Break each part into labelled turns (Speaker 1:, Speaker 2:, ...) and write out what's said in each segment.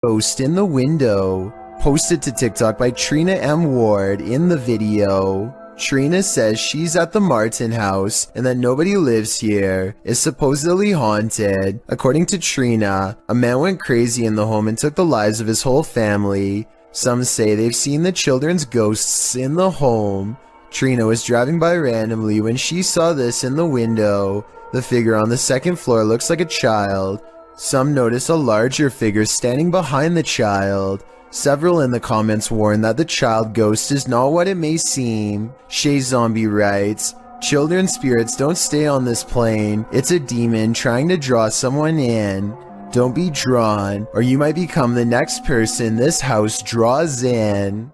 Speaker 1: Ghost in the window. Posted to TikTok by Trina M. Ward. In the video, Trina says she's at the Martin house and that nobody lives here. It's supposedly haunted. According to Trina, a man went crazy in the home and took the lives of his whole family. Some say they've seen the children's ghosts in the home. Trina was driving by randomly when she saw this in the window. The figure on the second floor looks like a child. Some notice a larger figure standing behind the child. Several in the comments warn that the child ghost is not what it may seem. Shay Zombie writes, "Children's spirits don't stay on this plane. It's a demon trying to draw someone in. Don't be drawn, or you might become the next person this house draws in."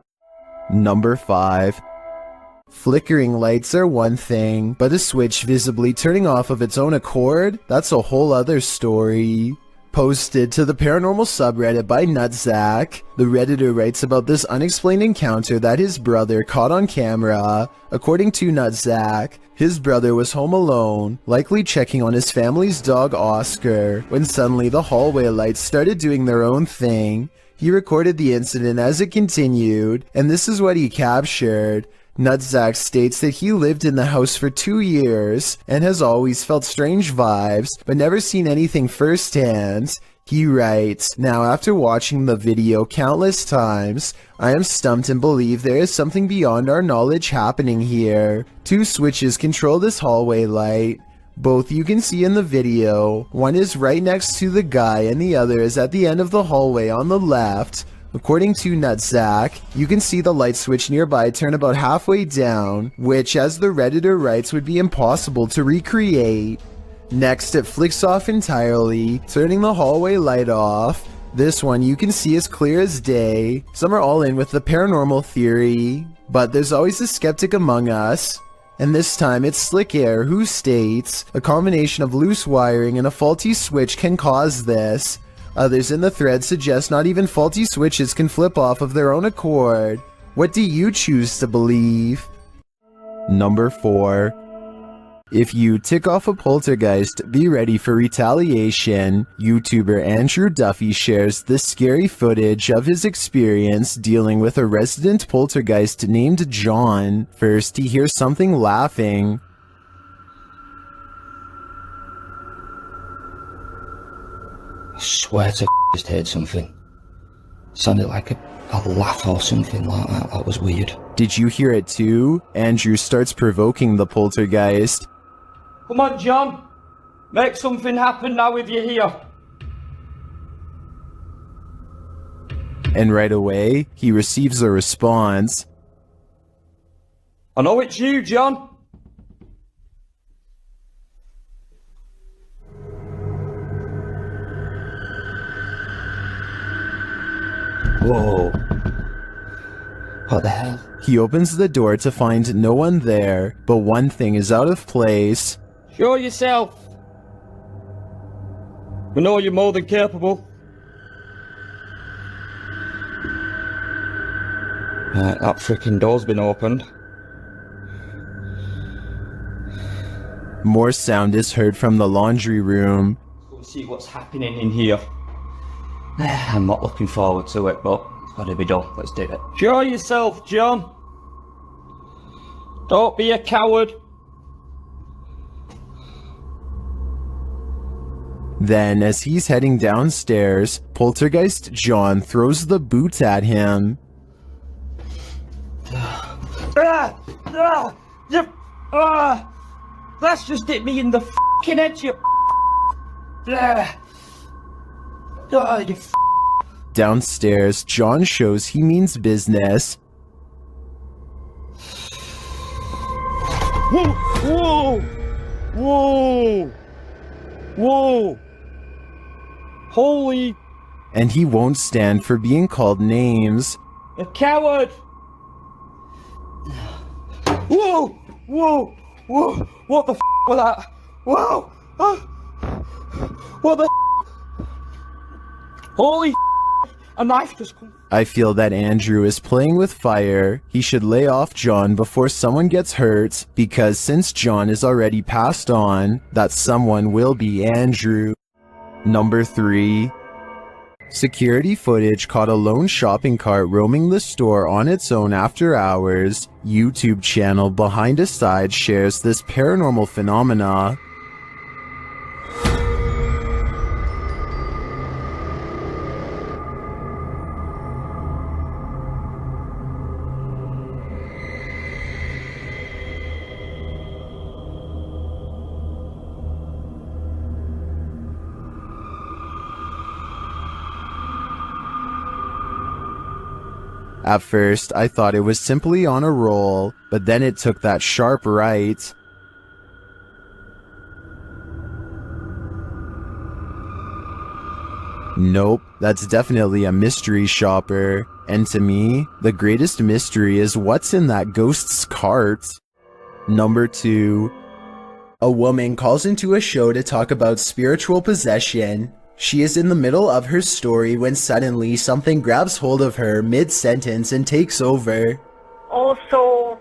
Speaker 1: Number 5. Flickering lights are one thing, but a switch visibly turning off of its own accord? That's a whole other story. Posted to the paranormal subreddit by Nutzack, the redditor writes about this unexplained encounter that his brother caught on camera. According to Nutzack, his brother was home alone, likely checking on his family's dog Oscar, when suddenly the hallway lights started doing their own thing. He recorded the incident as it continued, and this is what he captured. Nutzack states that he lived in the house for 2 years and has always felt strange vibes, but never seen anything firsthand. He writes, "Now after watching the video countless times, I am stumped and believe there is something beyond our knowledge happening here. 2 switches control this hallway light. Both you can see in the video. One is right next to the guy and the other is at the end of the hallway on the left." According to Nutzack, you can see the light switch nearby turn about halfway down, which, as the redditor writes, would be impossible to recreate. Next, it flicks off entirely, turning the hallway light off. This one you can see as clear as day. Some are all in with the paranormal theory, but there's always a skeptic among us. And this time it's Slick Air who states, a combination of loose wiring and a faulty switch can cause this. Others in the thread suggest not even faulty switches can flip off of their own accord. What do you choose to believe? Number 4. If you tick off a poltergeist, be ready for retaliation. YouTuber Andrew Duffy shares this scary footage of his experience dealing with a resident poltergeist named John. First, he hears something laughing.
Speaker 2: I swear to just heard something. Sounded like a laugh or something like that. That was weird.
Speaker 1: Did you hear it too? Andrew starts provoking the poltergeist.
Speaker 3: Come on, John. Make something happen now if you're here.
Speaker 1: And right away, he receives a response.
Speaker 3: I know it's you, John.
Speaker 2: Whoa. What the hell?
Speaker 1: He opens the door to find no one there, but one thing is out of place.
Speaker 3: Show yourself. We know you're more than capable.
Speaker 2: Right, that freaking door's been opened.
Speaker 1: More sound is heard from the laundry room.
Speaker 3: Let's go and see what's happening in here.
Speaker 2: I'm not looking forward to it, but it's got to be done. Let's do it.
Speaker 3: Show yourself, John. Don't be a coward.
Speaker 1: Then, as he's heading downstairs, Poltergeist John throws the boot at him.
Speaker 3: That's just hit me in the f***ing head, you
Speaker 1: Downstairs, John shows he means business.
Speaker 3: Whoa! Whoa! Whoa! Whoa! Holy...
Speaker 1: And he won't stand for being called names.
Speaker 3: A coward! Whoa! Whoa! Whoa! What the f*** was that? Whoa! What the f***? Holy f***! A knife just come.
Speaker 1: I feel that Andrew is playing with fire. He should lay off John before someone gets hurt, because since John is already passed on, that someone will be Andrew. Number 3. Security footage caught a lone shopping cart roaming the store on its own after hours. YouTube channel Behind a Side shares this paranormal phenomena. At first, I thought it was simply on a roll, but then it took that sharp right. Nope, that's definitely a mystery shopper. And to me, the greatest mystery is what's in that ghost's cart. Number 2. A woman calls into a show to talk about spiritual possession. She is in the middle of her story when suddenly something grabs hold of her mid-sentence and takes over.
Speaker 4: Also,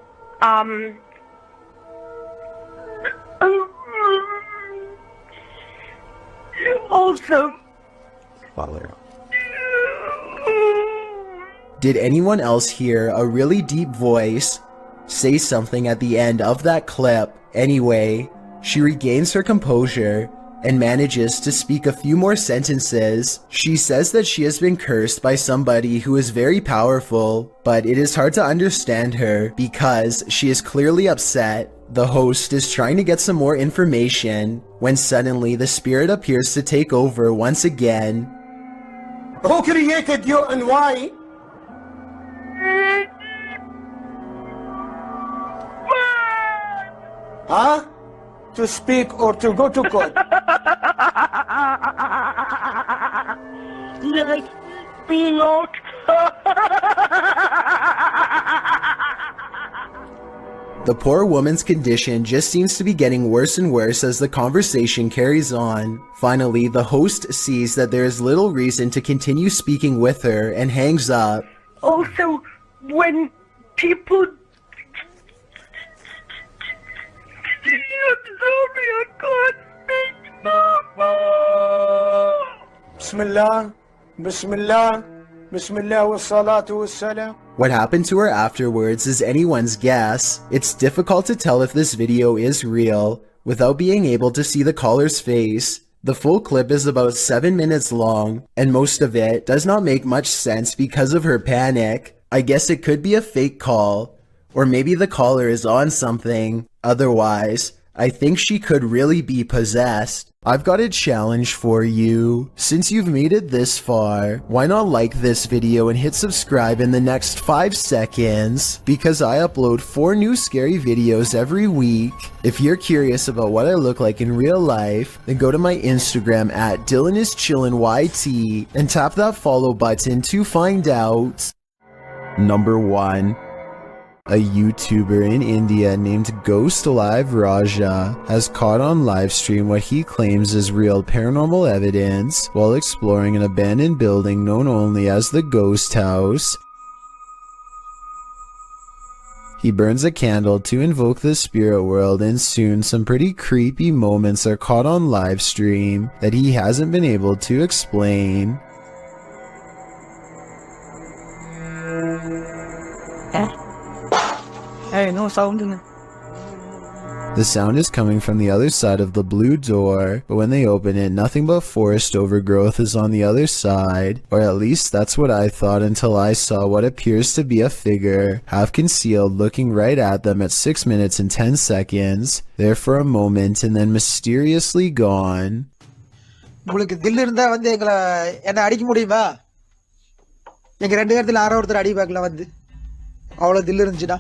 Speaker 1: Did anyone else hear a really deep voice say something at the end of that clip? Anyway, she regains her composure and manages to speak a few more sentences. She says that she has been cursed by somebody who is very powerful, but it is hard to understand her because she is clearly upset. The host is trying to get some more information when suddenly the spirit appears to take over once again.
Speaker 5: Who created you and why? Huh? To speak or to go to court?
Speaker 4: like being out.
Speaker 1: The poor woman's condition just seems to be getting worse and worse as the conversation carries on. Finally, the host sees that there is little reason to continue speaking with her and hangs up.
Speaker 4: Also, when people
Speaker 5: Bismillah, Bismillah, Bismillah wa salatu wa salam.
Speaker 1: What happened to her afterwards is anyone's guess. It's difficult to tell if this video is real without being able to see the caller's face. The full clip is about 7 minutes long, and most of it does not make much sense because of her panic. I guess it could be a fake call, or maybe the caller is on something. Otherwise, I think she could really be possessed. I've got a challenge for you. Since you've made it this far, why not like this video and hit subscribe in the next 5 seconds? Because I upload 4 new scary videos every week. If you're curious about what I look like in real life, then go to my Instagram at DylanIsChillinYT and tap that follow button to find out. Number 1. A YouTuber in India named Ghost Live Raja has caught on livestream what he claims is real paranormal evidence while exploring an abandoned building known only as the Ghost House. He burns a candle to invoke the spirit world, and soon some pretty creepy moments are caught on livestream that he hasn't been able to explain.
Speaker 3: Hey, no sound in it.
Speaker 1: The sound is coming from the other side of the blue door, but when they open it, nothing but forest overgrowth is on the other side. Or at least that's what I thought until I saw what appears to be a figure, half concealed, looking right at them at 6 minutes and 10 seconds, there for a moment and then mysteriously gone.
Speaker 6: உங்களுக்கு தில் இருந்தா வந்து என்ன அடிக்க முடியுமா? எங்க ரெண்டு பேர்த்துல ஆரோ ஒருத்தர் அடி பார்க்கலாம் வந்து. அவ்வளவு தில் இருந்துச்சுடா.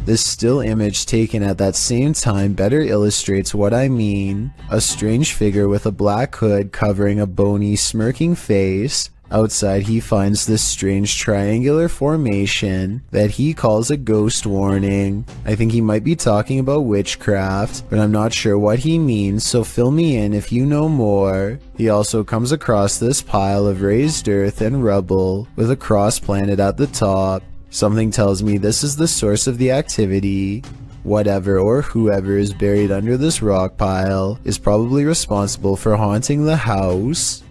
Speaker 1: This still image taken at that same time better illustrates what I mean. A strange figure with a black hood covering a bony, smirking face. Outside he finds this strange triangular formation that he calls a ghost warning. I think he might be talking about witchcraft, but I'm not sure what he means, so fill me in if you know more. He also comes across this pile of raised earth and rubble with a cross planted at the top. Something tells me this is the source of the activity. Whatever or whoever is buried under this rock pile is probably responsible for haunting the house.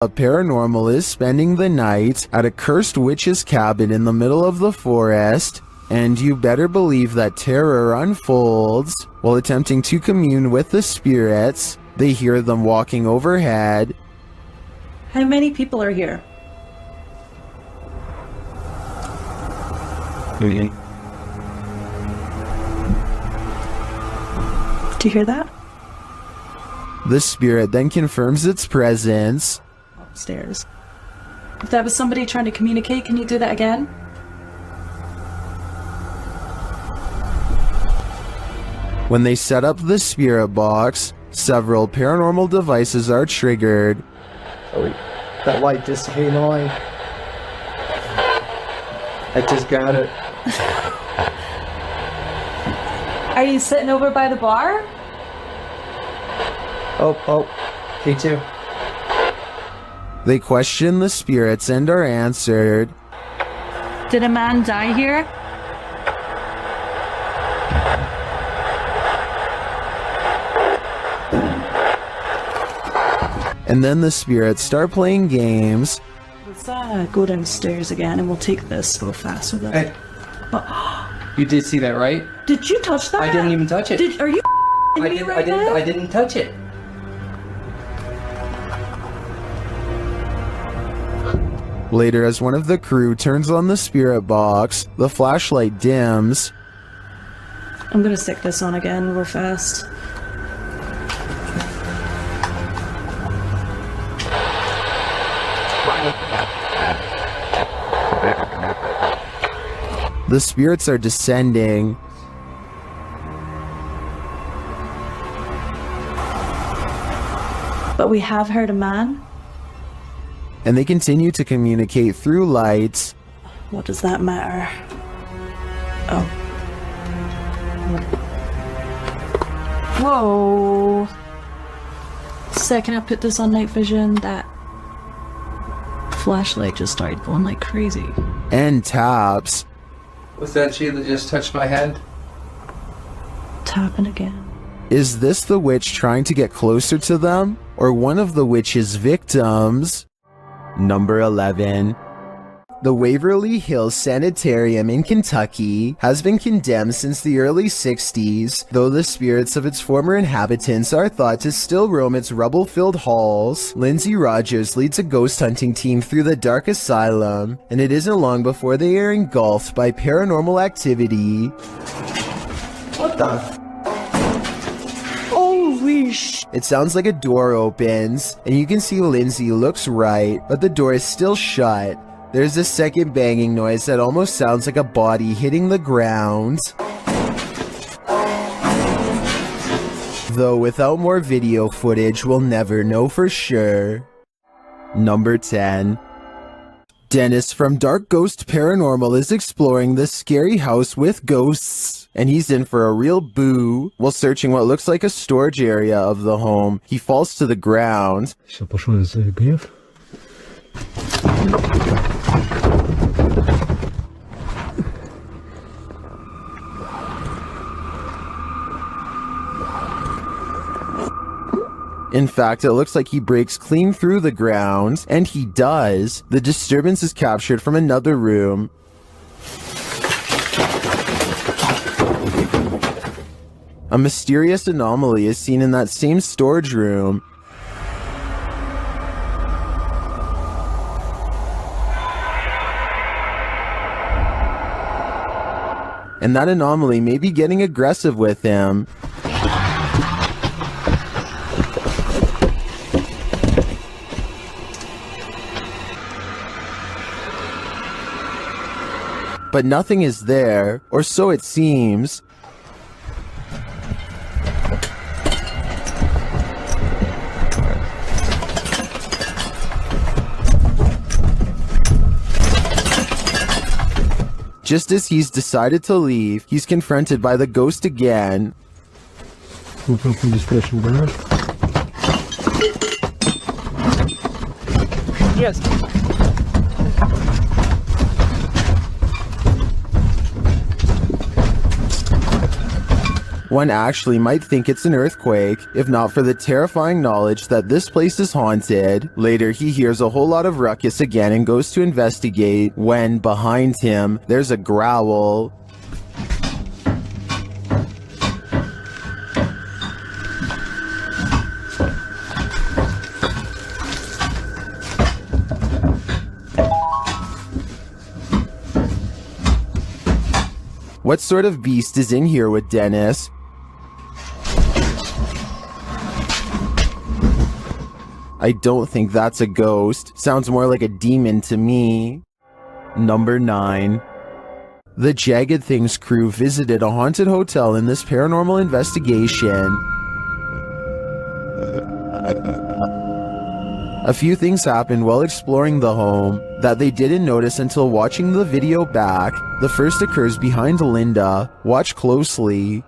Speaker 1: A paranormal is spending the night at a cursed witch's cabin in the middle of the forest, and you better believe that terror unfolds. While attempting to commune with the spirits, they hear them walking overhead.
Speaker 7: How many people are here? Do you hear that?
Speaker 1: The spirit then confirms its presence.
Speaker 7: Upstairs. If that was somebody trying to communicate, can you do that again?
Speaker 1: When they set up the spirit box, several paranormal devices are triggered.
Speaker 3: Oh, wait. That light just came on. I just got it.
Speaker 7: Are you sitting over by the bar?
Speaker 3: Oh, me too.
Speaker 1: They question the spirits and are answered.
Speaker 7: Did a man die here?
Speaker 1: And then the spirits start playing games.
Speaker 7: Let's go downstairs again and we'll take this real fast with us.
Speaker 3: Hey, you did see that, right?
Speaker 7: Did you touch that?
Speaker 3: I didn't even touch it.
Speaker 7: Are you
Speaker 3: I
Speaker 7: me
Speaker 3: didn't.
Speaker 7: right now?
Speaker 3: I didn't touch it.
Speaker 1: Later, as one of the crew turns on the spirit box, the flashlight dims.
Speaker 7: I'm gonna stick this on again real fast.
Speaker 1: The spirits are descending.
Speaker 7: But we have heard a man.
Speaker 1: And they continue to communicate through lights.
Speaker 7: What does that matter? Oh. Whoa. Second I put this on night vision, that flashlight just started going like crazy.
Speaker 1: And taps.
Speaker 3: Was that she that just touched my head?
Speaker 7: Tapping again.
Speaker 1: Is this the witch trying to get closer to them? Or one of the witch's victims? Number 11. The Waverly Hills Sanitarium in Kentucky has been condemned since the early 60s, though the spirits of its former inhabitants are thought to still roam its rubble-filled halls. Lindsay Rogers leads a ghost hunting team through the dark asylum, and it isn't long before they are engulfed by paranormal activity.
Speaker 3: What the?
Speaker 4: Holy sh!
Speaker 1: It sounds like a door opens, and you can see Lindsay looks right, but the door is still shut. There's a second banging noise that almost sounds like a body hitting the ground. Though without more video footage, we'll never know for sure. Number 10. Dennis from Dark Ghost Paranormal is exploring the scary house with ghosts, and he's in for a real boo. While searching what looks like a storage area of the home, he falls to the ground. In fact, it looks like he breaks clean through the ground, and he does. The disturbance is captured from another room. A mysterious anomaly is seen in that same storage room. And that anomaly may be getting aggressive with him. But nothing is there, or so it seems. Just as he's decided to leave, he's confronted by the ghost again.
Speaker 3: Yes.
Speaker 1: One actually might think it's an earthquake, if not for the terrifying knowledge that this place is haunted. Later, he hears a whole lot of ruckus again and goes to investigate, when, behind him, there's a growl. What sort of beast is in here with Dennis? I don't think that's a ghost. Sounds more like a demon to me. Number 9. The Jagged Things crew visited a haunted hotel in this paranormal investigation. A few things happened while exploring the home that they didn't notice until watching the video back. The first occurs behind Linda. Watch closely.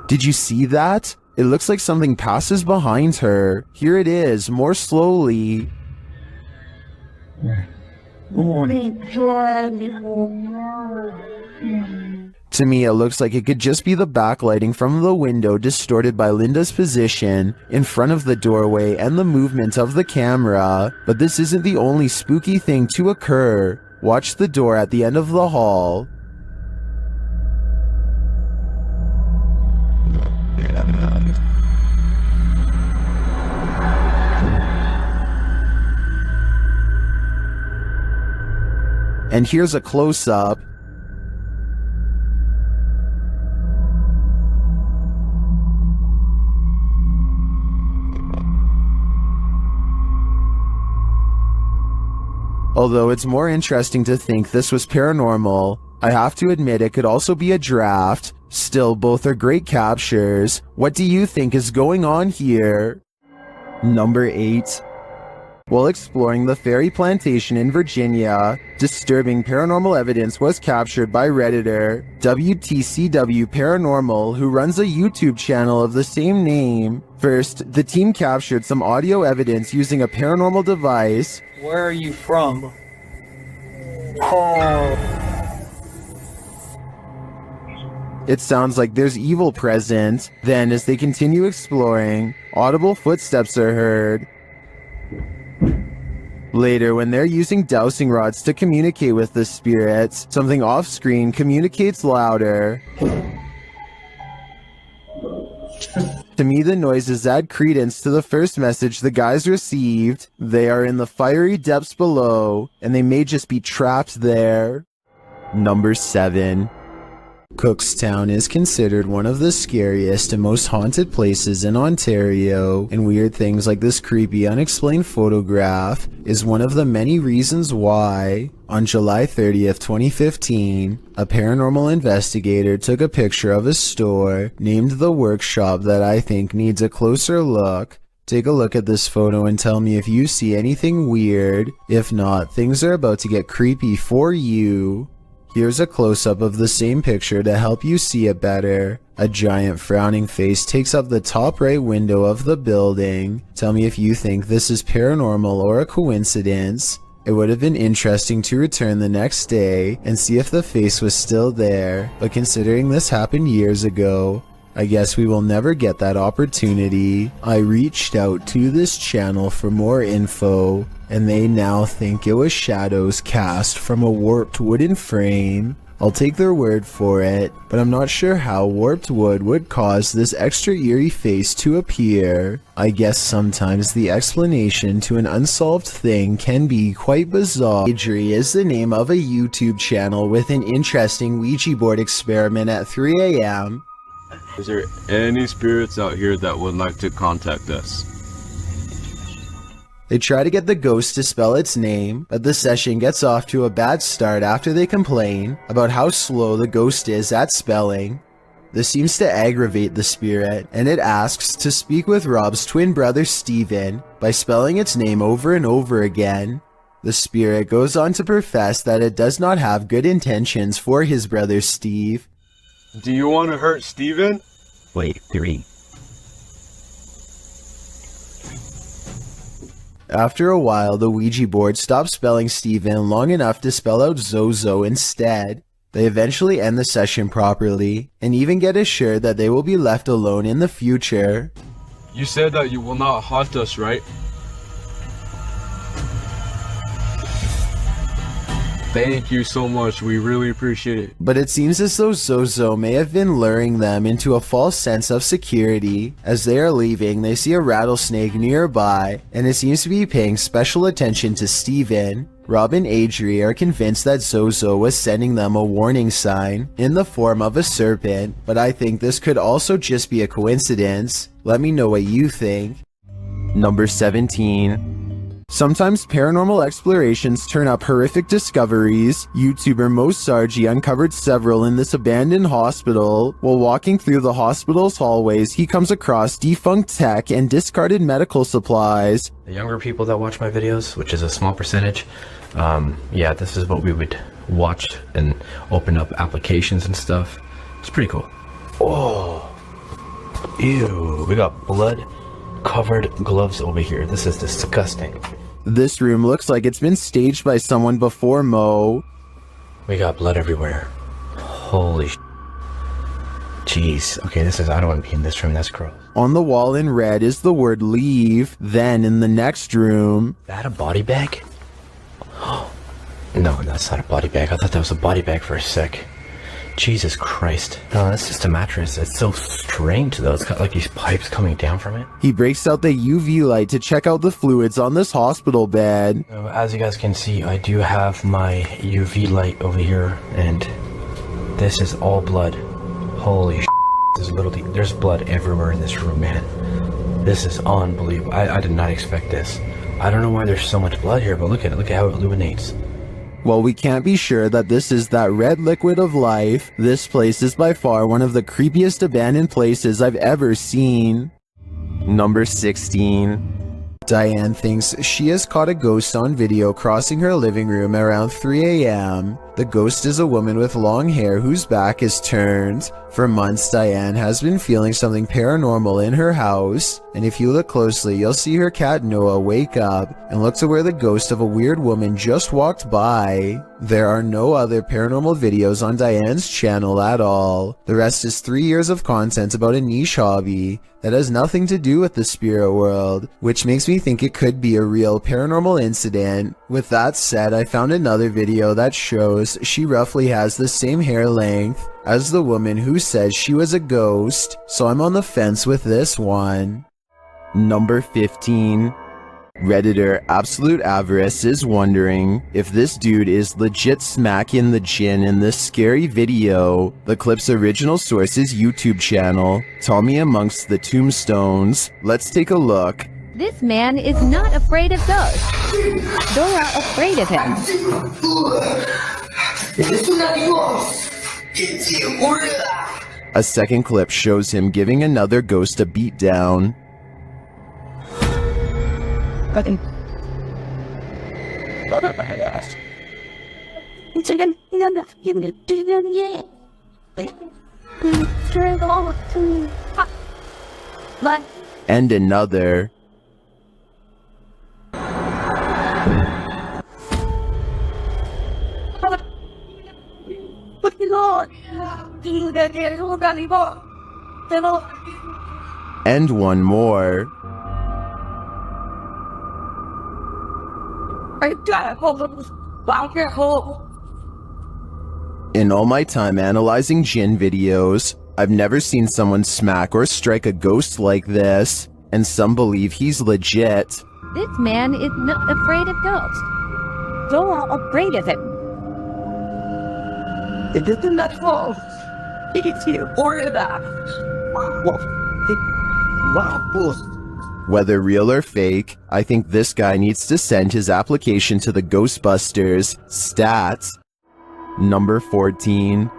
Speaker 1: Did you see that? It looks like something passes behind her. Here it is, more slowly. To me, it looks like it could just be the backlighting from the window distorted by Linda's position in front of the doorway and the movement of the camera. But this isn't the only spooky thing to occur. Watch the door at the end of the hall. And here's a close-up. Although it's more interesting to think this was paranormal, I have to admit it could also be a draft. Still, both are great captures. What do you think is going on here? Number 8. While exploring the Ferry Plantation in Virginia, disturbing paranormal evidence was captured by Redditor WTCW Paranormal, who runs a YouTube channel of the same name. First, the team captured some audio evidence using a paranormal device.
Speaker 5: Where are you from?
Speaker 1: It sounds like there's evil present. Then, as they continue exploring, audible footsteps are heard. Later, when they're using dowsing rods to communicate with the spirits, something off-screen communicates louder. To me, the noises add credence to the first message the guys received. They are in the fiery depths below, and they may just be trapped there. Number 7. Cookstown is considered one of the scariest and most haunted places in Ontario, and weird things like this creepy unexplained photograph is one of the many reasons why. On July 30th, 2015, a paranormal investigator took a picture of a store named The Workshop that I think needs a closer look. Take a look at this photo and tell me if you see anything weird. If not, things are about to get creepy for you. Here's a close-up of the same picture to help you see it better. A giant frowning face takes up the top right window of the building. Tell me if you think this is paranormal or a coincidence. It would have been interesting to return the next day and see if the face was still there, but considering this happened years ago, I guess we will never get that opportunity. I reached out to this channel for more info, and they now think it was shadows cast from a warped wooden frame. I'll take their word for it, but I'm not sure how warped wood would cause this extra eerie face to appear. I guess sometimes the explanation to an unsolved thing can be quite bizarre. Eerie is the name of a YouTube channel with an interesting Ouija board experiment at 3 a.m.
Speaker 8: Is there any spirits out here that would like to contact us?
Speaker 1: They try to get the ghost to spell its name, but the session gets off to a bad start after they complain about how slow the ghost is at spelling. This seems to aggravate the spirit, and it asks to speak with Rob's twin brother Steven by spelling its name over and over again. The spirit goes on to profess that it does not have good intentions for his brother Steve.
Speaker 8: Do you want to hurt Steven?
Speaker 2: Wait, 3.
Speaker 1: After a while, the Ouija board stops spelling Steven long enough to spell out Zozo instead. They eventually end the session properly, and even get assured that they will be left alone in the future.
Speaker 8: You said that you will not haunt us, right? Thank you so much, we really appreciate it.
Speaker 1: But it seems as though Zozo may have been luring them into a false sense of security. As they are leaving, they see a rattlesnake nearby, and it seems to be paying special attention to Steven. Rob and Adri are convinced that Zozo was sending them a warning sign in the form of a serpent, but I think this could also just be a coincidence. Let me know what you think. Number 17. Sometimes paranormal explorations turn up horrific discoveries. YouTuber Mo Sargi uncovered several in this abandoned hospital. While walking through the hospital's hallways, he comes across defunct tech and discarded medical supplies.
Speaker 9: The younger people that watch my videos, which is a small percentage, yeah, this is what we would watch and open up applications and stuff. It's pretty cool. Oh, ew, we got blood covered gloves over here. This is disgusting.
Speaker 1: This room looks like it's been staged by someone before Mo.
Speaker 9: We got blood everywhere. Holy sh**. Jeez. Okay, I don't want to be in this room. That's gross.
Speaker 1: On the wall in red is the word leave. Then in the next room...
Speaker 9: Is that a body bag? No, that's not a body bag. I thought that was a body bag for a sec. Jesus Christ. No, that's just a mattress. It's so strange though. It's got like these pipes coming down from it.
Speaker 1: He breaks out the UV light to check out the fluids on this hospital bed.
Speaker 9: So, as you guys can see, I do have my UV light over here, and this is all blood. Holy sh**. There's blood everywhere in this room, man. This is unbelievable. I did not expect this. I don't know why there's so much blood here, but look at it. Look at how it illuminates.
Speaker 1: While we can't be sure that this is that red liquid of life, this place is by far one of the creepiest abandoned places I've ever seen. Number 16. Diane thinks she has caught a ghost on video crossing her living room around 3 a.m. The ghost is a woman with long hair whose back is turned. For months, Diane has been feeling something paranormal in her house, and if you look closely, you'll see her cat Noah wake up and look to where the ghost of a weird woman just walked by. There are no other paranormal videos on Diane's channel at all. The rest is 3 years of content about a niche hobby that has nothing to do with the spirit world, which makes me think it could be a real paranormal incident. With that said, I found another video that shows she roughly has the same hair length as the woman who says she was a ghost, so I'm on the fence with this one. Number 15. Redditor Absolute Avarice is wondering if this dude is legit smacking the gin in this scary video. The clip's original source is YouTube channel, Tommy Amongst the Tombstones. Let's take a look.
Speaker 10: This man is not afraid of ghosts. Dora afraid of him.
Speaker 1: A second clip shows him giving another ghost a beatdown. And another. And one more. In all my time analyzing jinn videos, I've never seen someone smack or strike a ghost like this, and some believe he's legit.
Speaker 10: This man is not afraid of ghosts. Dora afraid of him.
Speaker 4: It isn't that false. It's you or that.
Speaker 1: Whether real or fake, I think this guy needs to send his application to the Ghostbusters. Stats. Number 14.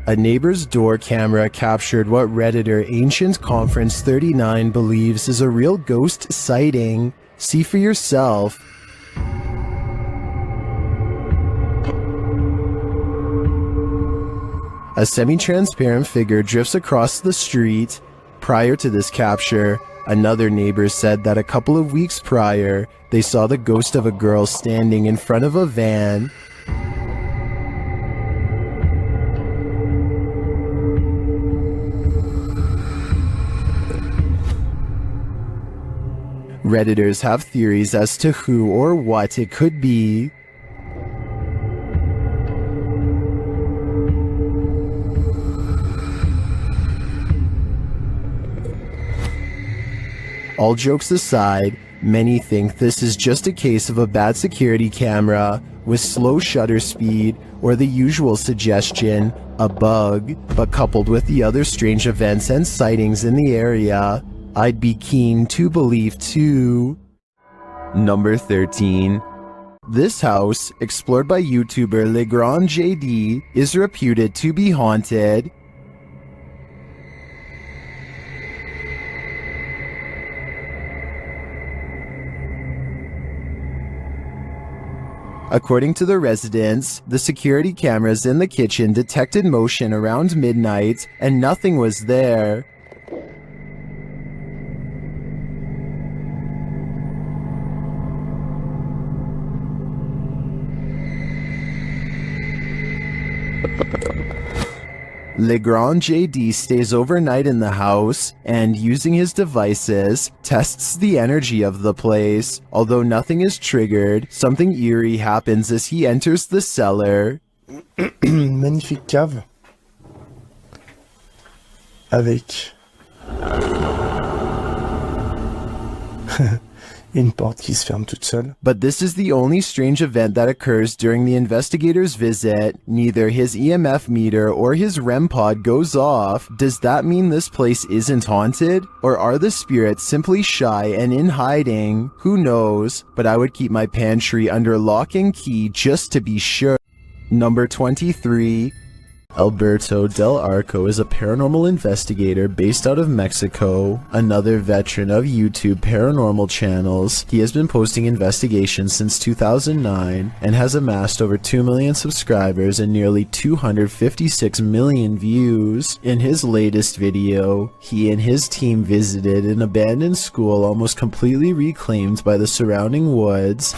Speaker 1: A neighbor's door camera captured what Redditor Ancient Conference 39 believes is a real ghost sighting. See for yourself. A semi-transparent figure drifts across the street. Prior to this capture, another neighbor said that a couple of weeks prior, they saw the ghost of a girl standing in front of a van. Redditors have theories as to who or what it could be. All jokes aside, many think this is just a case of a bad security camera with slow shutter speed or the usual suggestion, a bug, but coupled with the other strange events and sightings in the area, I'd be keen to believe too. Number 13. This house, explored by YouTuber Legrand JD, is reputed to be haunted. According to the residents, the security cameras in the kitchen detected motion around midnight and nothing was there. Legrand JD stays overnight in the house and, using his devices, tests the energy of the place. Although nothing is triggered, something eerie happens as he enters the cellar.
Speaker 11: Magnifique cave avec une porte qui se ferme toute seule.
Speaker 1: But this is the only strange event that occurs during the investigator's visit. Neither his EMF meter or his REM pod goes off. Does that mean this place isn't haunted? Or are the spirits simply shy and in hiding? Who knows? But I would keep my pantry under lock and key just to be sure. Number 23. Alberto Del Arco is a paranormal investigator based out of Mexico, another veteran of YouTube paranormal channels. He has been posting investigations since 2009 and has amassed over 2 million subscribers and nearly 256 million views. In his latest video, he and his team visited an abandoned school almost completely reclaimed by the surrounding woods.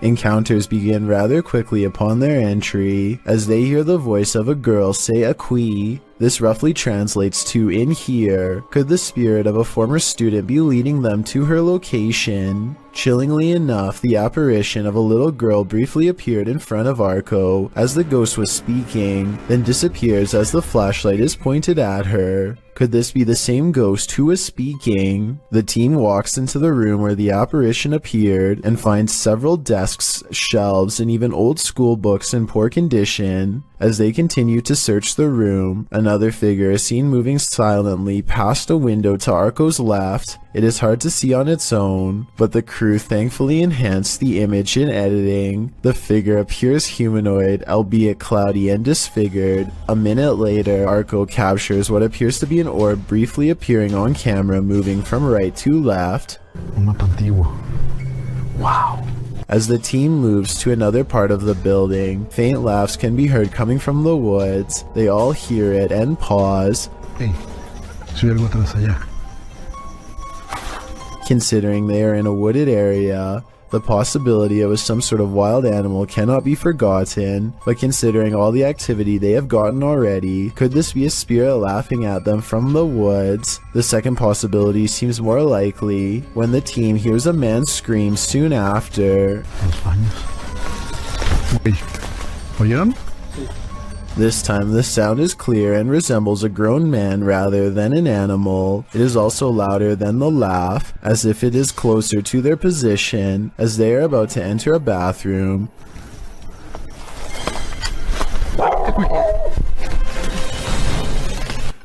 Speaker 1: Encounters begin rather quickly upon their entry, as they hear the voice of a girl say "Aquí." This roughly translates to "in here." Could the spirit of a former student be leading them to her location? Chillingly enough, the apparition of a little girl briefly appeared in front of Arco as the ghost was speaking, then disappears as the flashlight is pointed at her. Could this be the same ghost who was speaking? The team walks into the room where the apparition appeared and finds several desks, shelves, and even old school books in poor condition. As they continue to search the room, another figure is seen moving silently past a window to Arco's left. It is hard to see on its own, but the crew thankfully enhanced the image in editing. The figure appears humanoid, albeit cloudy and disfigured. A minute later, Arco captures what appears to be an orb briefly appearing on camera, moving from right to left.
Speaker 11: Un mapa antiguo. Wow.
Speaker 1: As the team moves to another part of the building, faint laughs can be heard coming from the woods. They all hear it and pause.
Speaker 11: Hey, soy algo atrás allá.
Speaker 1: Considering they are in a wooded area, the possibility of some sort of wild animal cannot be forgotten, but considering all the activity they have gotten already, could this be a spirit laughing at them from the woods? The second possibility seems more likely, when the team hears a man scream soon after.
Speaker 11: ¿Oyeron?
Speaker 1: This time the sound is clear and resembles a grown man rather than an animal. It is also louder than the laugh, as if it is closer to their position, as they are about to enter a bathroom.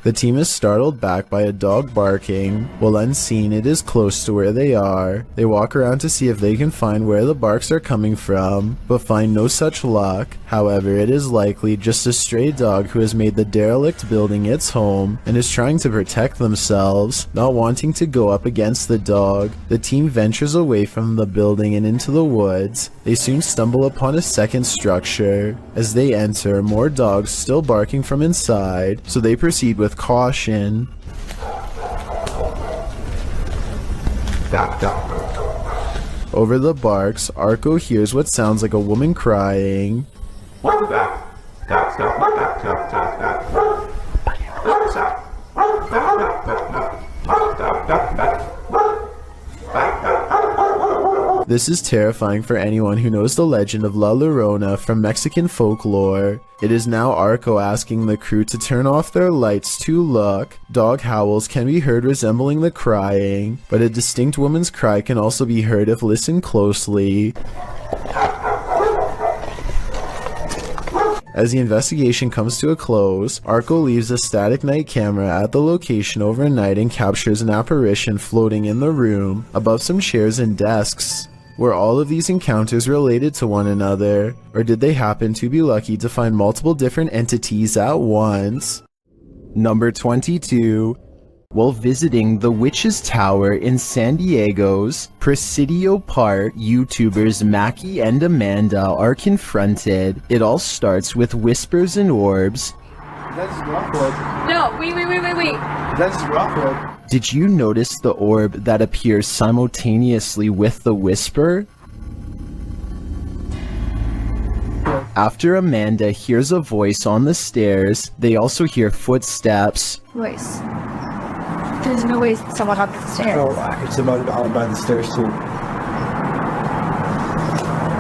Speaker 1: The team is startled back by a dog barking. While unseen, it is close to where they are. They walk around to see if they can find where the barks are coming from, but find no such luck. However, it is likely just a stray dog who has made the derelict building its home and is trying to protect themselves. Not wanting to go up against the dog, the team ventures away from the building and into the woods. They soon stumble upon a second structure. As they enter, more dogs still barking from inside, so they proceed with caution. Over the barks, Arco hears what sounds like a woman crying. This is terrifying for anyone who knows the legend of La Llorona from Mexican folklore. It is now Arco asking the crew to turn off their lights to look. Dog howls can be heard resembling the crying, but a distinct woman's cry can also be heard if listened closely. As the investigation comes to a close, Arco leaves a static night camera at the location overnight and captures an apparition floating in the room above some chairs and desks. Were all of these encounters related to one another, or did they happen to be lucky to find multiple different entities at once? Number 22. While visiting the Witch's Tower in San Diego's Presidio Park, YouTubers Mackie and Amanda are confronted. It all starts with whispers and orbs.
Speaker 5: That's Rockwood.
Speaker 4: No, wait.
Speaker 5: That's Rockwood.
Speaker 1: Did you notice the orb that appears simultaneously with the whisper? After Amanda hears a voice on the stairs, they also hear footsteps.
Speaker 10: Voice. There's no way someone up the stairs.
Speaker 5: No, it's about by the stairs too.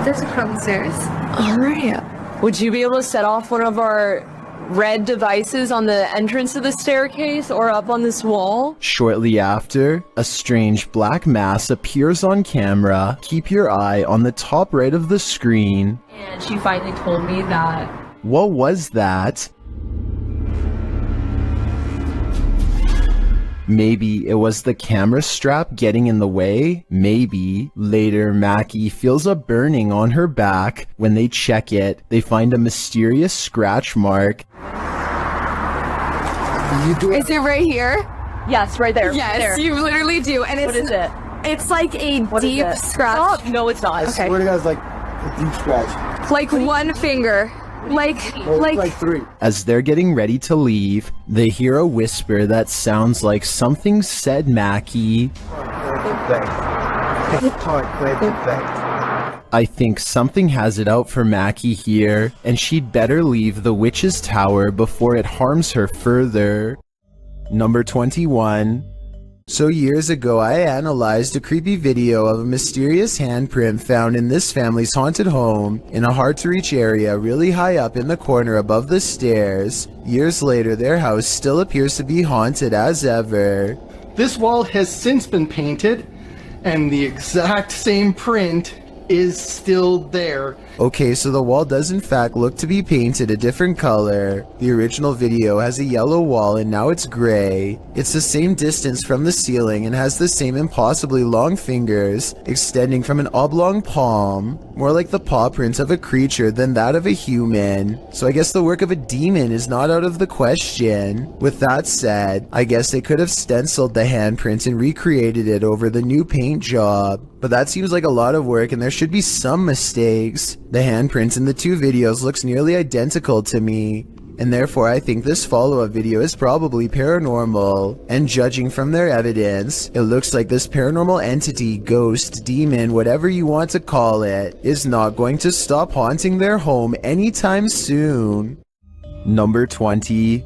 Speaker 10: There's a from the stairs.
Speaker 4: Alright. Would you be able to set off one of our red devices on the entrance of the staircase or up on this wall?
Speaker 1: Shortly after, a strange black mass appears on camera. Keep your eye on the top right of the screen.
Speaker 4: And she finally told me that.
Speaker 1: What was that? Maybe it was the camera strap getting in the way? Maybe. Later, Mackie feels a burning on her back. When they check it, they find a mysterious scratch mark.
Speaker 10: Is it right here?
Speaker 4: Yes, right there.
Speaker 10: Yes,
Speaker 4: there.
Speaker 10: you literally do. And
Speaker 4: What is it?
Speaker 10: It's like a deep
Speaker 4: is it?
Speaker 10: scratch.
Speaker 4: Oh, no, it's not.
Speaker 10: Okay.
Speaker 5: Where the guy's like a deep scratch.
Speaker 10: Like one finger. Like
Speaker 5: three.
Speaker 1: As they're getting ready to leave, they hear a whisper that sounds like something said Mackie. I think something has it out for Mackie here, and she'd better leave the Witch's Tower before it harms her further. Number 21. So years ago, I analyzed a creepy video of a mysterious handprint found in this family's haunted home in a hard-to-reach area really high up in the corner above the stairs. Years later, their house still appears to be haunted as ever.
Speaker 12: This wall has since been painted, and the exact same print is still there.
Speaker 1: Okay, so the wall does in fact look to be painted a different color. The original video has a yellow wall and now it's gray. It's the same distance from the ceiling and has the same impossibly long fingers extending from an oblong palm, more like the paw print of a creature than that of a human. So I guess the work of a demon is not out of the question. With that said, I guess they could have stenciled the handprint and recreated it over the new paint job. But that seems like a lot of work and there should be some mistakes. The handprints in the two videos looks nearly identical to me, and therefore I think this follow-up video is probably paranormal. And judging from their evidence, it looks like this paranormal entity, ghost, demon, whatever you want to call it, is not going to stop haunting their home anytime soon. Number 20.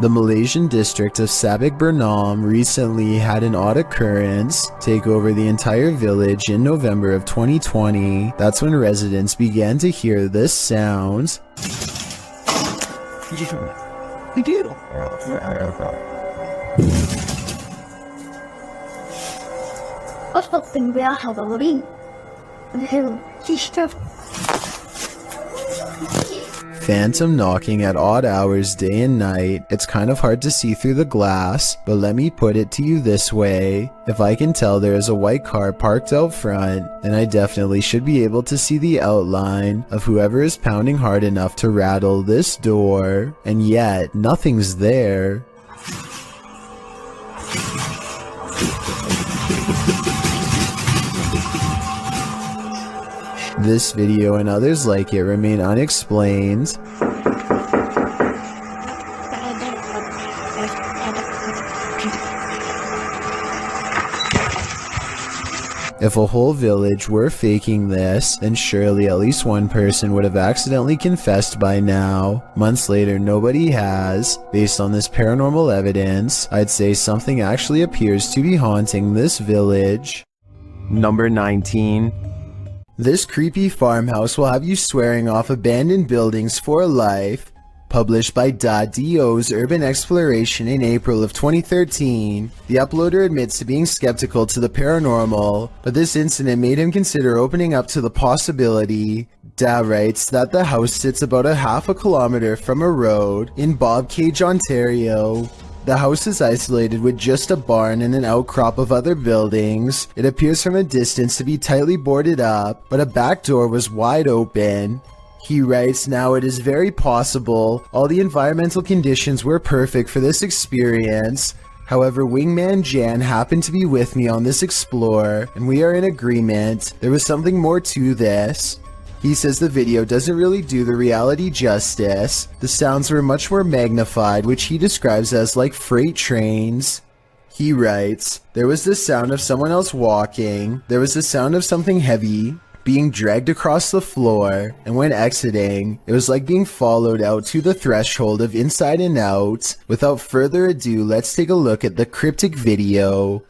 Speaker 1: The Malaysian district of Sabak Bernam recently had an odd occurrence take over the entire village in November of 2020. That's when residents began to hear this sound. Phantom knocking at odd hours day and night. It's kind of hard to see through the glass, but let me put it to you this way. If I can tell there is a white car parked out front, then I definitely should be able to see the outline of whoever is pounding hard enough to rattle this door. And yet, nothing's there. This video and others like it remain unexplained. If a whole village were faking this, then surely at least one person would have accidentally confessed by now. Months later, nobody has. Based on this paranormal evidence, I'd say something actually appears to be haunting this village. Number 19. This creepy farmhouse will have you swearing off abandoned buildings for life. Published by .do's Urban Exploration in April of 2013, the uploader admits to being skeptical to the paranormal, but this incident made him consider opening up to the possibility. Da writes that the house sits about a half a kilometer from a road in Bobcage, Ontario. The house is isolated with just a barn and an outcrop of other buildings. It appears from a distance to be tightly boarded up, but a back door was wide open. He writes, now it is very possible all the environmental conditions were perfect for this experience. However, Wingman Jan happened to be with me on this explore, and we are in agreement. There was something more to this. He says the video doesn't really do the reality justice. The sounds were much more magnified, which he describes as like freight trains. He writes, there was the sound of someone else walking. There was the sound of something heavy being dragged across the floor, and when exiting, it was like being followed out to the threshold of Inside and Out. Without further ado, let's take a look at the cryptic video.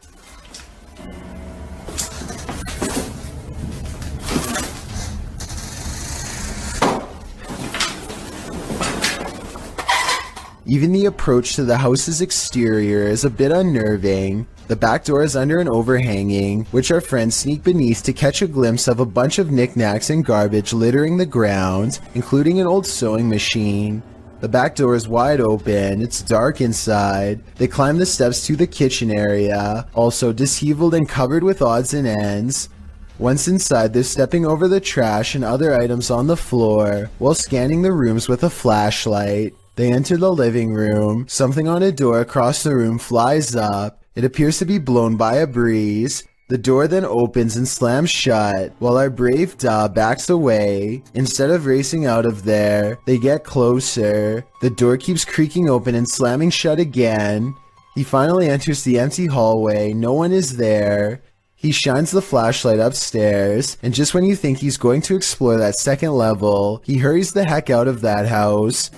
Speaker 1: Even the approach to the house's exterior is a bit unnerving. The back door is under an overhanging, which our friends sneak beneath to catch a glimpse of a bunch of knickknacks and garbage littering the ground, including an old sewing machine. The back door is wide open, it's dark inside. They climb the steps to the kitchen area, also disheveled and covered with odds and ends. Once inside, they're stepping over the trash and other items on the floor, while scanning the rooms with a flashlight. They enter the living room. Something on a door across the room flies up. It appears to be blown by a breeze. The door then opens and slams shut, while our brave Da backs away. Instead of racing out of there, they get closer. The door keeps creaking open and slamming shut again. He finally enters the empty hallway. No one is there. He shines the flashlight upstairs, and just when you think he's going to explore that second level, he hurries the heck out of that house.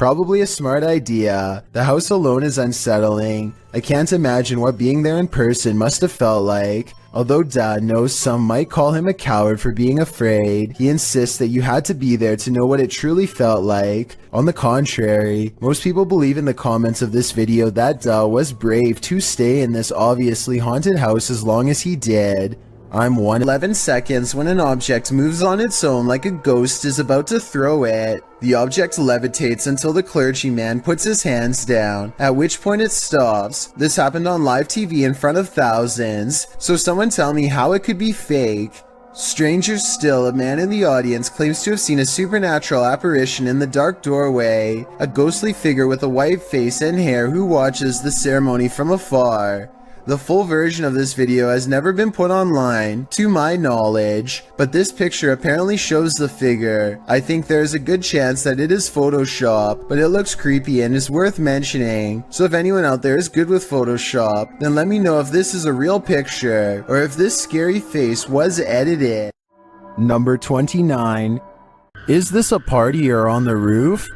Speaker 1: Probably a smart idea. The house alone is unsettling. I can't imagine what being there in person must have felt like. Although Dad knows some might call him a coward for being afraid, he insists that you had to be there to know what it truly felt like. On the contrary, most people believe in the comments of this video that Da was brave to stay in this obviously haunted house as long as he did. I'm 11 seconds when an object moves on its own like a ghost is about to throw it. The object levitates until the clergyman puts his hands down, at which point it stops. This happened on live TV in front of thousands, so someone tell me how it could be fake. Stranger still, a man in the audience claims to have seen a supernatural apparition in the dark doorway, a ghostly figure with a white face and hair who watches the ceremony from afar. The full version of this video has never been put online, to my knowledge, but this picture apparently shows the figure. I think there is a good chance that it is Photoshop, but it looks creepy and is worth mentioning. So if anyone out there is good with Photoshop, then let me know if this is a real picture, or if this scary face was edited. Number 29. Is this a partier on the roof?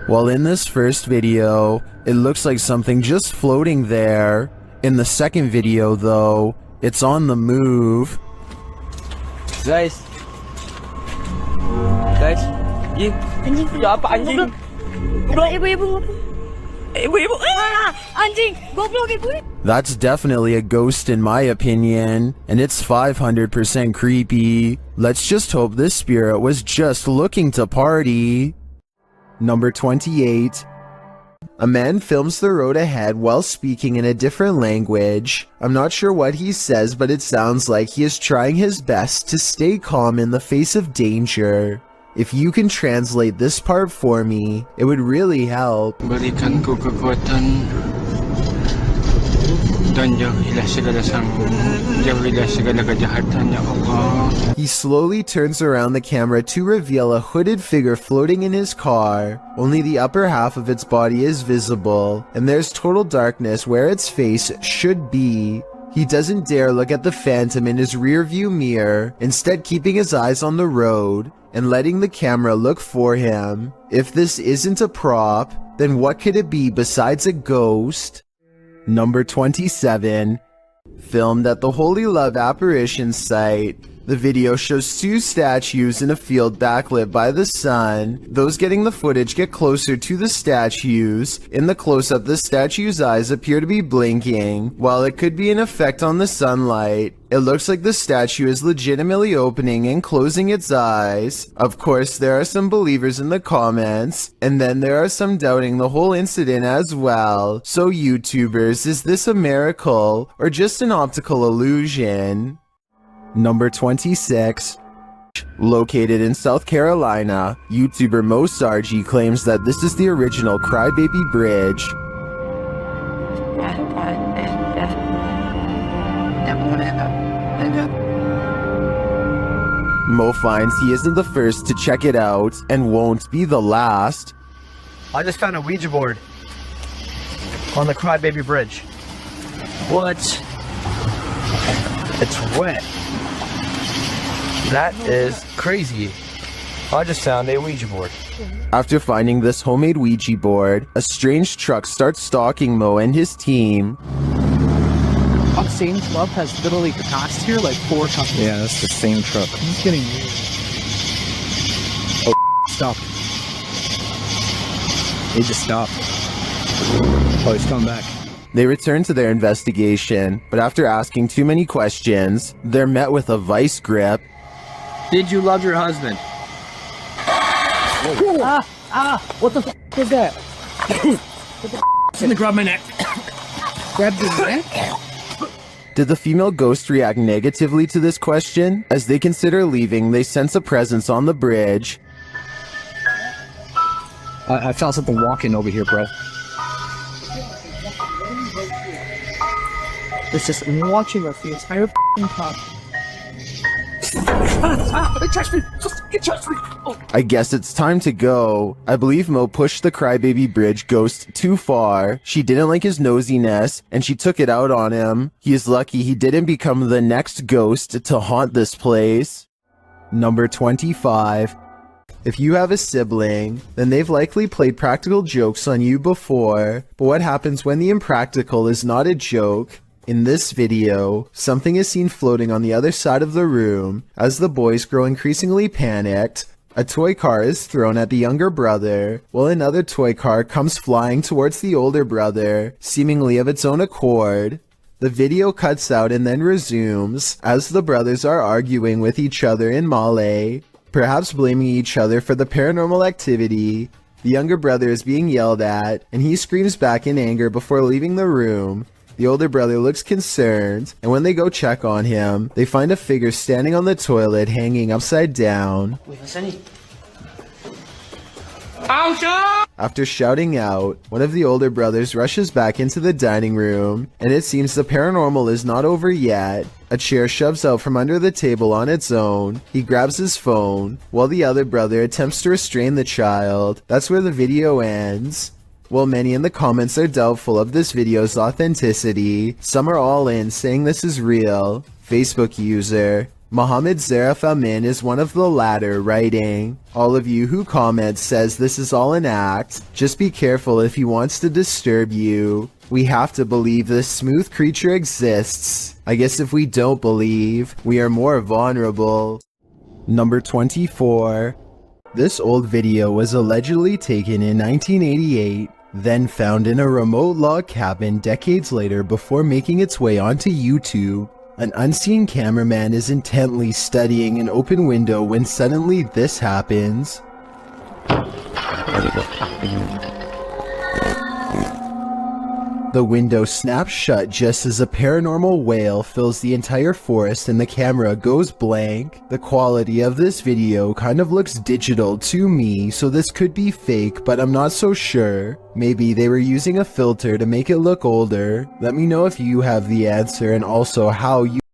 Speaker 1: Well, in this first video, it looks like something just floating there. In the second video, though, it's on the move.
Speaker 3: Guys, anjing, ya apa anjing? Ibu,
Speaker 10: anjing, goblok ibu.
Speaker 1: That's definitely a ghost in my opinion, and it's 500% creepy. Let's just hope this spirit was just looking to party. Number 28. A man films the road ahead while speaking in a different language. I'm not sure what he says, but it sounds like he is trying his best to stay calm in the face of danger. If you can translate this part for me, it would really help.
Speaker 13: Berikan ku kekuatan dan jauhilah segala kejahatan ya Allah.
Speaker 1: He slowly turns around the camera to reveal a hooded figure floating in his car. Only the upper half of its body is visible, and there's total darkness where its face should be. He doesn't dare look at the phantom in his rearview mirror, instead keeping his eyes on the road and letting the camera look for him. If this isn't a prop, then what could it be besides a ghost? Number 27. Filmed at the Holy Love Apparition site. The video shows two statues in a field backlit by the sun. Those getting the footage get closer to the statues. In the close-up, the statue's eyes appear to be blinking. While it could be an effect on the sunlight, it looks like the statue is legitimately opening and closing its eyes. Of course, there are some believers in the comments, and then there are some doubting the whole incident as well. So YouTubers, is this a miracle or just an optical illusion? Number 26. Located in South Carolina, YouTuber Mo Sargi claims that this is the original Crybaby Bridge. Mo finds he isn't the first to check it out and won't be the last.
Speaker 14: I just found a Ouija board on the Crybaby Bridge. What? It's wet. That is crazy. I just found a Ouija board.
Speaker 1: After finding this homemade Ouija board, a strange truck starts stalking Mo and his team.
Speaker 15: The same club has literally passed here like 4 times.
Speaker 14: Yeah, that's the same truck.
Speaker 15: He's getting weird.
Speaker 14: Oh, stop. He just stopped. Oh, he's coming back.
Speaker 1: They return to their investigation, but after asking too many questions, they're met with a vice grip.
Speaker 14: Did you love your husband?
Speaker 15: What the f is that?
Speaker 14: It's gonna grab my neck.
Speaker 15: Grab your neck?
Speaker 1: Did the female ghost react negatively to this question? As they consider leaving, they sense a presence on the bridge.
Speaker 14: I felt something walking over here, bro.
Speaker 15: It's just watching us the entire f***ing time. It touched me! It touched me! Oh.
Speaker 1: I guess it's time to go. I believe Mo pushed the Crybaby Bridge ghost too far. She didn't like his nosiness, and she took it out on him. He is lucky he didn't become the next ghost to haunt this place. Number 25. If you have a sibling, then they've likely played practical jokes on you before. But what happens when the impractical is not a joke? In this video, something is seen floating on the other side of the room. As the boys grow increasingly panicked, a toy car is thrown at the younger brother, while another toy car comes flying towards the older brother, seemingly of its own accord. The video cuts out and then resumes, as the brothers are arguing with each other in Malay, perhaps blaming each other for the paranormal activity. The younger brother is being yelled at, and he screams back in anger before leaving the room. The older brother looks concerned, and when they go check on him, they find a figure standing on the toilet hanging upside down. After shouting out, one of the older brothers rushes back into the dining room, and it seems the paranormal is not over yet. A chair shoves out from under the table on its own. He grabs his phone, while the other brother attempts to restrain the child. That's where the video ends. While many in the comments are doubtful of this video's authenticity, some are all in saying this is real. Facebook user Mohammed Zarif Amin is one of the latter, writing, "All of you who comment says this is all an act, just be careful if he wants to disturb you. We have to believe this smooth creature exists. I guess if we don't believe, we are more vulnerable." Number 24. This old video was allegedly taken in 1988, then found in a remote log cabin decades later before making its way onto YouTube. An unseen cameraman is intently studying an open window when suddenly this happens. The window snaps shut just as a paranormal wail fills the entire forest and the camera goes blank. The quality of this video kind of looks digital to me, so this could be fake, but I'm not so sure. Maybe they were using a filter to make it look older. Let me know if you have the answer and also how you